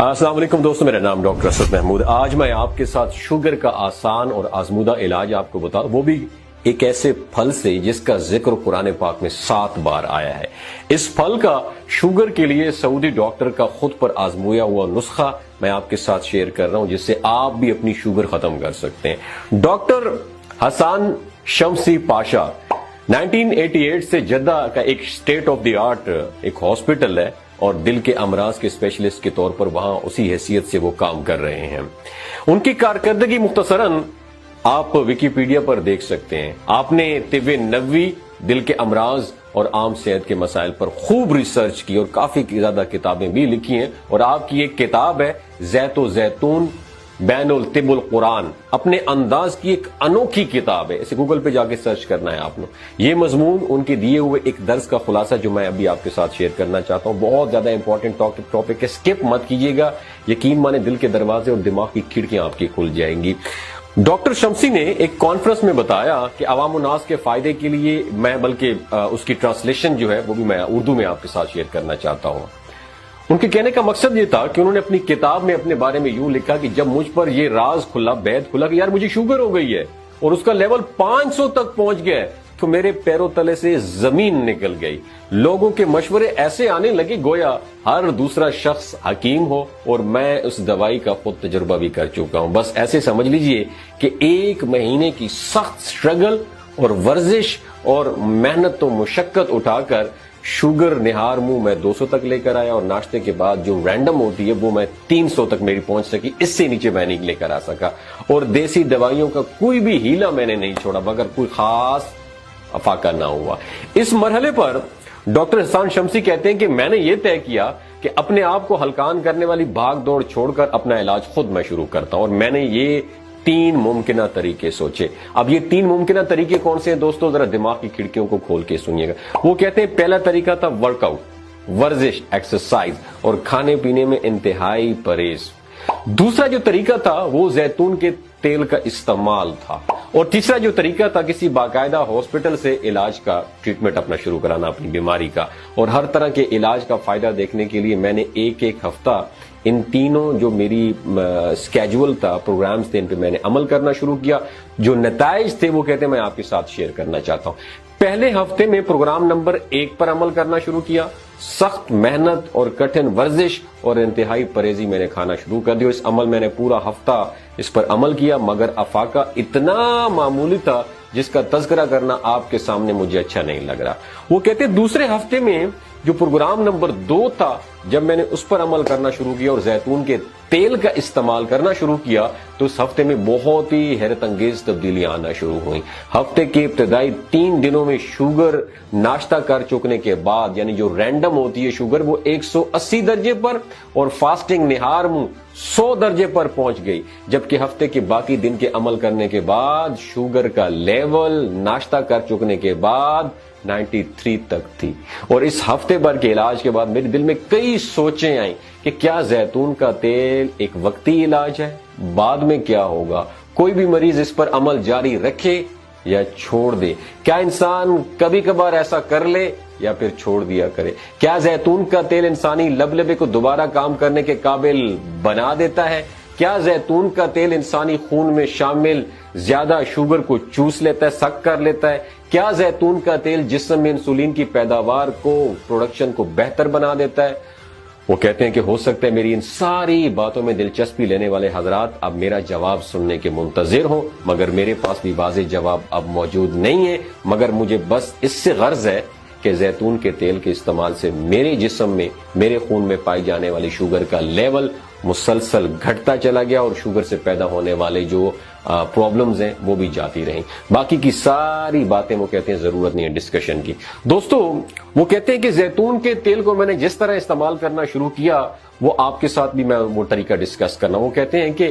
السلام علیکم دوستو، میرا نام ڈاکٹر اسد محمود۔ آج میں آپ کے ساتھ شوگر کا آسان اور آزمودہ علاج آپ کو بتا، وہ بھی ایک ایسے پھل سے جس کا ذکر قرآن پاک میں 7 بار آیا ہے۔ اس پھل کا شوگر کے لیے سعودی ڈاکٹر کا خود پر آزمایا ہوا نسخہ میں آپ کے ساتھ شیئر کر رہا ہوں، جس سے آپ بھی اپنی شوگر ختم کر سکتے ہیں۔ ڈاکٹر حسان شمسی پاشا 1988 سے جدہ کا ایک اسٹیٹ آف دی آرٹ ایک ہاسپٹل ہے اور دل کے امراض کے اسپیشلسٹ کے طور پر وہاں اسی حیثیت سے وہ کام کر رہے ہیں۔ ان کی کارکردگی مختصراً آپ ویکیپیڈیا پر دیکھ سکتے ہیں۔ آپ نے طب نبوی، دل کے امراض اور عام صحت کے مسائل پر خوب ریسرچ کی اور کافی زیادہ کتابیں بھی لکھی ہیں، اور آپ کی ایک کتاب ہے زیت و زیتون بین الطب القرآن، اپنے انداز کی ایک انوکھی کتاب ہے۔ اسے گوگل پہ جا کے سرچ کرنا ہے آپ نے۔ یہ مضمون ان کے دیے ہوئے ایک درس کا خلاصہ جو میں ابھی آپ کے ساتھ شیئر کرنا چاہتا ہوں، بہت زیادہ امپورٹنٹ ٹاپک ہے، سکپ مت کیجیے گا، یقین مانے دل کے دروازے اور دماغ کی کھڑکیاں آپ کی کھل جائیں گی۔ ڈاکٹر شمسی نے ایک کانفرنس میں بتایا کہ عوام الناس کے فائدے کے لیے میں بلکہ اس کی ٹرانسلیشن جو ہے وہ بھی میں اردو میں آپ کے ساتھ شیئر کرنا چاہتا ہوں۔ ان کے کہنے کا مقصد یہ تھا کہ انہوں نے اپنی کتاب میں اپنے بارے میں یوں لکھا کہ جب مجھ پر یہ راز کھلا، بیت کھلا کہ یار مجھے شوگر ہو گئی ہے اور اس کا لیول 500 تک پہنچ گیا ہے، تو میرے پیروں تلے سے زمین نکل گئی۔ لوگوں کے مشورے ایسے آنے لگے گویا ہر دوسرا شخص حکیم ہو، اور میں اس دوائی کا خود تجربہ بھی کر چکا ہوں۔ بس ایسے سمجھ لیجئے کہ 1 مہینے کی سخت سٹرگل اور ورزش اور محنت و مشقت اٹھا کر شوگر نہار منہ میں 200 تک لے کر آیا، اور ناشتے کے بعد جو رینڈم ہوتی ہے وہ میں 300 تک میری پہنچ سکی، اس سے نیچے میں نہیں لے کر آ سکا، اور دیسی دوائیوں کا کوئی بھی ہیلا میں نے نہیں چھوڑا مگر کوئی خاص افاقہ نہ ہوا۔ اس مرحلے پر ڈاکٹر حسان شمسی کہتے ہیں کہ میں نے یہ طے کیا کہ اپنے آپ کو ہلکان کرنے والی بھاگ دوڑ چھوڑ کر اپنا علاج خود میں شروع کرتا ہوں، اور میں نے یہ 3 ممکنہ طریقے سوچے۔ اب یہ 3 ممکنہ طریقے کون سے ہیں دوستو؟ ذرا دماغ کی کھڑکیوں کو کھول کے سنیے گا۔ وہ کہتے ہیں پہلا طریقہ تھا ورک آؤٹ، ورزش، ایکسرسائز اور کھانے پینے میں انتہائی پرہیز۔ دوسرا جو طریقہ تھا وہ زیتون کے تیل کا استعمال تھا، اور تیسرا جو طریقہ تھا کسی باقاعدہ ہاسپٹل سے علاج کا ٹریٹمنٹ اپنا شروع کرانا اپنی بیماری کا۔ اور ہر طرح کے علاج کا فائدہ دیکھنے کے لیے میں نے ایک ہفتہ ان تینوں جو میری سکیجول تھا، پروگرامز تھے، ان پہ میں نے عمل کرنا شروع کیا۔ جو نتائج تھے وہ کہتے ہیں میں آپ کے ساتھ شیئر کرنا چاہتا ہوں۔ پہلے ہفتے میں پروگرام نمبر 1 پر عمل کرنا شروع کیا۔ سخت محنت اور کٹھن ورزش اور انتہائی پرہیزی میں نے کھانا شروع کر دیا۔ اس عمل میں نے پورا ہفتہ اس پر عمل کیا، مگر افاقہ اتنا معمولی تھا جس کا تذکرہ کرنا آپ کے سامنے مجھے اچھا نہیں لگ رہا۔ وہ کہتے دوسرے ہفتے میں جو پروگرام نمبر 2 تھا، جب میں نے اس پر عمل کرنا شروع کیا اور زیتون کے تیل کا استعمال کرنا شروع کیا، تو اس ہفتے میں بہت ہی حیرت انگیز تبدیلیاں آنا شروع ہوئیں۔ ہفتے کے ابتدائی 3 دنوں میں شوگر ناشتہ کر چکنے کے بعد، یعنی جو رینڈم ہوتی ہے شوگر، وہ 180 درجے پر اور فاسٹنگ نہار منہ 100 درجے پر پہنچ گئی، جبکہ ہفتے کے باقی دن کے عمل کرنے کے بعد شوگر کا لیول ناشتہ کر چکنے کے بعد 93 تک تھی۔ اور اس ہفتے بھر کے علاج کے بعد میرے دل میں کئی سوچیں آئیں کہ کیا زیتون کا تیل ایک وقتی علاج ہے؟ بعد میں کیا ہوگا؟ کوئی بھی مریض اس پر عمل جاری رکھے یا چھوڑ دے؟ کیا انسان کبھی کبھار ایسا کر لے یا پھر چھوڑ دیا کرے؟ کیا زیتون کا تیل انسانی لبلبے کو دوبارہ کام کرنے کے قابل بنا دیتا ہے؟ کیا زیتون کا تیل انسانی خون میں شامل زیادہ شوگر کو چوس لیتا ہے، سک کر لیتا ہے؟ کیا زیتون کا تیل جسم میں انسولین کی پیداوار کو، پروڈکشن کو بہتر بنا دیتا ہے؟ وہ کہتے ہیں کہ ہو سکتا ہے میری ان ساری باتوں میں دلچسپی لینے والے حضرات اب میرا جواب سننے کے منتظر ہوں، مگر میرے پاس بھی واضح جواب اب موجود نہیں ہے، مگر مجھے بس اس سے غرض ہے کہ زیتون کے تیل کے استعمال سے میرے جسم میں، میرے خون میں پائی جانے والی شوگر کا لیول مسلسل گھٹتا چلا گیا، اور شوگر سے پیدا ہونے والے جو پرابلمز ہیں وہ بھی جاتی رہیں۔ باقی کی ساری باتیں وہ کہتے ہیں ضرورت نہیں ہے ڈسکشن کی۔ دوستو وہ کہتے ہیں کہ زیتون کے تیل کو میں نے جس طرح استعمال کرنا شروع کیا، وہ آپ کے ساتھ بھی میں وہ طریقہ ڈسکس کرنا۔ وہ کہتے ہیں کہ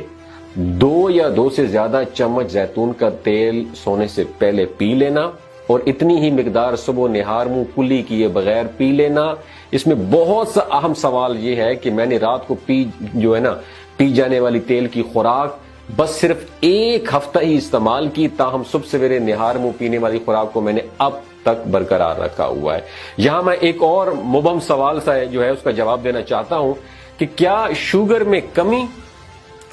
2 یا 2 سے زیادہ چمچ زیتون کا تیل سونے سے پہلے پی لینا، اور اتنی ہی مقدار صبح نہار منہ کلی کیے بغیر پی لینا۔ اس میں بہت سا اہم سوال یہ ہے کہ میں نے رات کو پی جانے والی تیل کی خوراک بس صرف 1 ہفتہ ہی استعمال کی، تاہم صبح سویرے نہار منہ پینے والی خوراک کو میں نے اب تک برقرار رکھا ہوا ہے۔ یہاں میں ایک اور مبہم سوال سا جو ہے اس کا جواب دینا چاہتا ہوں کہ کیا شوگر میں کمی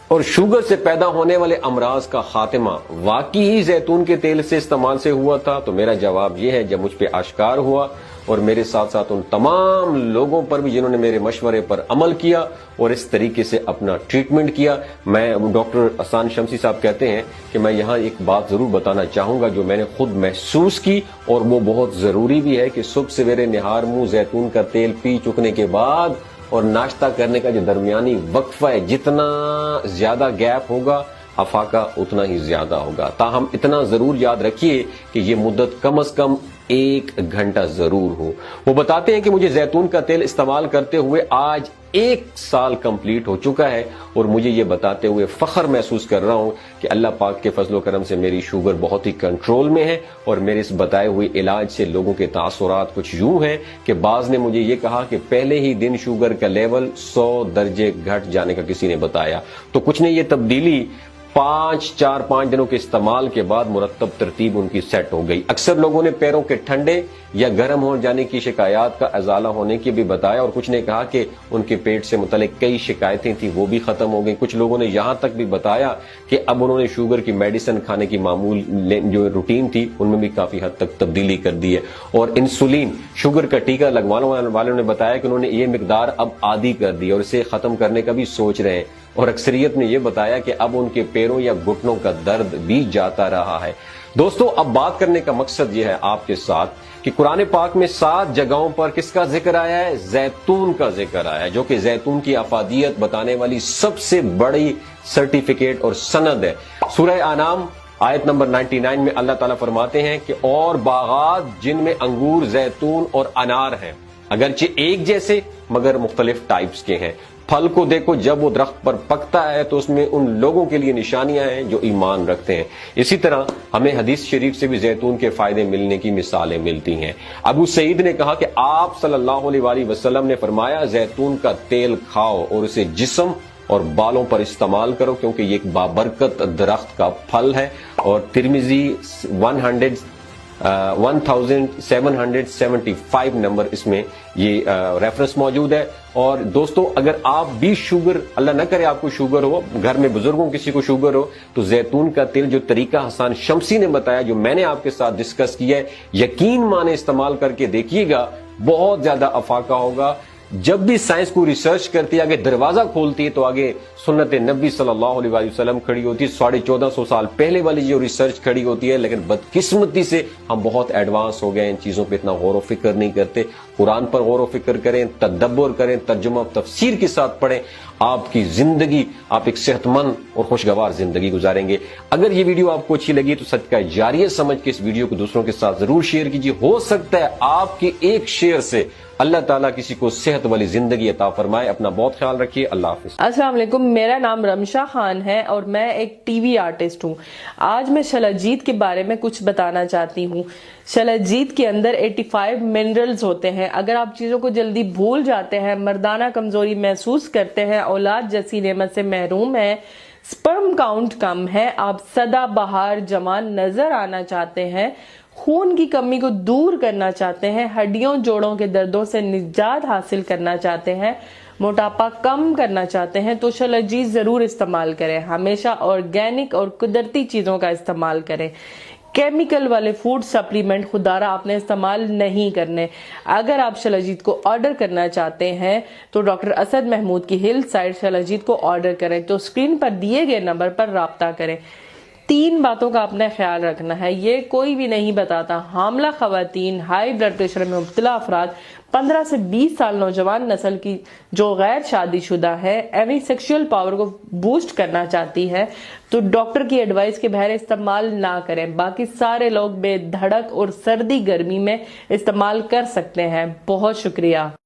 اور شوگر سے پیدا ہونے والے امراض کا خاتمہ واقعی ہی زیتون کے تیل سے استعمال سے ہوا تھا؟ تو میرا جواب یہ ہے، جب مجھ پہ آشکار ہوا اور میرے ساتھ ساتھ ان تمام لوگوں پر بھی جنہوں نے میرے مشورے پر عمل کیا اور اس طریقے سے اپنا ٹریٹمنٹ کیا، میں ڈاکٹر احسان شمسی صاحب کہتے ہیں کہ میں یہاں ایک بات ضرور بتانا چاہوں گا جو میں نے خود محسوس کی، اور وہ بہت ضروری بھی ہے کہ صبح سویرے نہار منہ زیتون کا تیل پی چکنے کے بعد اور ناشتہ کرنے کا جو درمیانی وقفہ ہے، جتنا زیادہ گیپ ہوگا افاقہ اتنا ہی زیادہ ہوگا۔ تاہم اتنا ضرور یاد رکھیے کہ یہ مدت کم از کم 1 گھنٹہ ضرور ہو۔ وہ بتاتے ہیں کہ مجھے زیتون کا تیل استعمال کرتے ہوئے آج 1 سال کمپلیٹ ہو چکا ہے، اور مجھے یہ بتاتے ہوئے فخر محسوس کر رہا ہوں کہ اللہ پاک کے فضل و کرم سے میری شوگر بہت ہی کنٹرول میں ہے، اور میرے اس بتائے ہوئے علاج سے لوگوں کے تاثرات کچھ یوں ہیں کہ بعض نے مجھے یہ کہا کہ پہلے ہی دن شوگر کا لیول 100 درجے گھٹ جانے کا کسی نے بتایا، تو کچھ نے یہ تبدیلی 4-5 دنوں کے استعمال کے بعد مرتب ترتیب ان کی سیٹ ہو گئی۔ اکثر لوگوں نے پیروں کے ٹھنڈے یا گرم ہو جانے کی شکایات کا ازالہ ہونے کی بھی بتایا، اور کچھ نے کہا کہ ان کے پیٹ سے متعلق کئی شکایتیں تھیں وہ بھی ختم ہو گئی۔ کچھ لوگوں نے یہاں تک بھی بتایا کہ اب انہوں نے شوگر کی میڈیسن کھانے کی معمول جو روٹین تھی ان میں بھی کافی حد تک تبدیلی کر دی ہے، اور انسولین شوگر کا ٹیکہ لگوانے والوں نے بتایا کہ انہوں نے یہ مقدار اب عادی کر دی اور اسے ختم کرنے کا بھی سوچ رہے ہیں، اور اکثریت نے یہ بتایا کہ اب ان کے پیروں یا گھٹنوں کا درد بھی جاتا رہا ہے۔ دوستو، اب بات کرنے کا مقصد یہ ہے آپ کے ساتھ کہ قرآن پاک میں 7 جگہوں پر کس کا ذکر آیا ہے؟ زیتون کا ذکر آیا ہے، جو کہ زیتون کی افادیت بتانے والی سب سے بڑی سرٹیفکیٹ اور سند ہے۔ سورہ انعام آیت نمبر 99 میں اللہ تعالیٰ فرماتے ہیں کہ اور باغات جن میں انگور، زیتون اور انار ہیں، اگرچہ ایک جیسے مگر مختلف ٹائپس کے ہیں۔ پھل کو دیکھو، جب وہ درخت پر پکتا ہے تو اس میں ان لوگوں کے لیے نشانیاں ہیں جو ایمان رکھتے ہیں۔ اسی طرح ہمیں حدیث شریف سے بھی زیتون کے فائدے ملنے کی مثالیں ملتی ہیں۔ ابو سعید نے کہا کہ آپ صلی اللہ علیہ وآلہ وسلم نے فرمایا، زیتون کا تیل کھاؤ اور اسے جسم اور بالوں پر استعمال کرو، کیونکہ یہ ایک بابرکت درخت کا پھل ہے۔ اور ترمذی 1775 نمبر اس میں یہ ریفرنس موجود ہے۔ اور دوستو، اگر آپ بھی شوگر، اللہ نہ کرے آپ کو شوگر ہو، گھر میں بزرگوں کسی کو شوگر ہو، تو زیتون کا تیل جو طریقہ احسان شمسی نے بتایا، جو میں نے آپ کے ساتھ ڈسکس کیا ہے، یقین مانے استعمال کر کے دیکھیے گا، بہت زیادہ افاقہ ہوگا۔ جب بھی سائنس کو ریسرچ کرتی ہے، آگے دروازہ کھولتی ہے تو آگے سنت نبی صلی اللہ علیہ وسلم کھڑی ہوتی ہے، 1450 سال پہلے والی جو ریسرچ کھڑی ہوتی ہے۔ لیکن بدقسمتی سے ہم بہت ایڈوانس ہو گئے، ان چیزوں پہ اتنا غور و فکر نہیں کرتے۔ قرآن پر غور و فکر کریں، تدبر کریں، ترجمہ تفسیر کے ساتھ پڑھیں، آپ کی زندگی، آپ ایک صحت مند اور خوشگوار زندگی گزاریں گے۔ اگر یہ ویڈیو آپ کو اچھی لگی تو صدقہ جاریہ سمجھ کے اس ویڈیو کو دوسروں کے ساتھ ضرور شیئر کیجیے۔ ہو سکتا ہے آپ کے ایک شیئر سے اللہ تعالیٰ کسی کو صحت والی زندگی عطا فرمائے۔ اپنا بہت خیال رکھیے، اللہ حافظ۔ السلام علیکم، میرا نام رمشا خان ہے اور میں ایک ٹی وی آرٹسٹ ہوں۔ آج میں شلاجیت کے بارے میں کچھ بتانا چاہتی ہوں۔ شلاجیت کے اندر 85 منرلز ہوتے ہیں۔ اگر آپ چیزوں کو جلدی بھول جاتے ہیں، مردانہ کمزوری محسوس کرتے ہیں، اولاد جیسی نعمت سے محروم ہیں، سپرم کاؤنٹ کم ہے، آپ سدا بہار جوان نظر آنا چاہتے ہیں، خون کی کمی کو دور کرنا چاہتے ہیں، ہڈیوں جوڑوں کے دردوں سے نجات حاصل کرنا چاہتے ہیں، موٹاپا کم کرنا چاہتے ہیں، تو شلاجیت ضرور استعمال کریں۔ ہمیشہ آرگینک اور قدرتی چیزوں کا استعمال کریں۔ کیمیکل والے فوڈ سپلیمنٹ خدارہ آپ نے استعمال نہیں کرنے۔ اگر آپ شلاجیت کو آرڈر کرنا چاہتے ہیں تو ڈاکٹر اسد محمود کی ہل سائٹ شلاجیت کو آرڈر کریں، تو اسکرین پر دیے گئے نمبر پر رابطہ کریں۔ 3 باتوں کا اپنا خیال رکھنا ہے، یہ کوئی بھی نہیں بتاتا۔ حاملہ خواتین، ہائی بلڈ پریشر میں مبتلا افراد، 15 سے 20 سال نوجوان نسل کی جو غیر شادی شدہ ہے، ایوی سیکشول پاور کو بوسٹ کرنا چاہتی ہے، تو ڈاکٹر کی ایڈوائس کے بغیر استعمال نہ کریں۔ باقی سارے لوگ بے دھڑک اور سردی گرمی میں استعمال کر سکتے ہیں۔ بہت شکریہ۔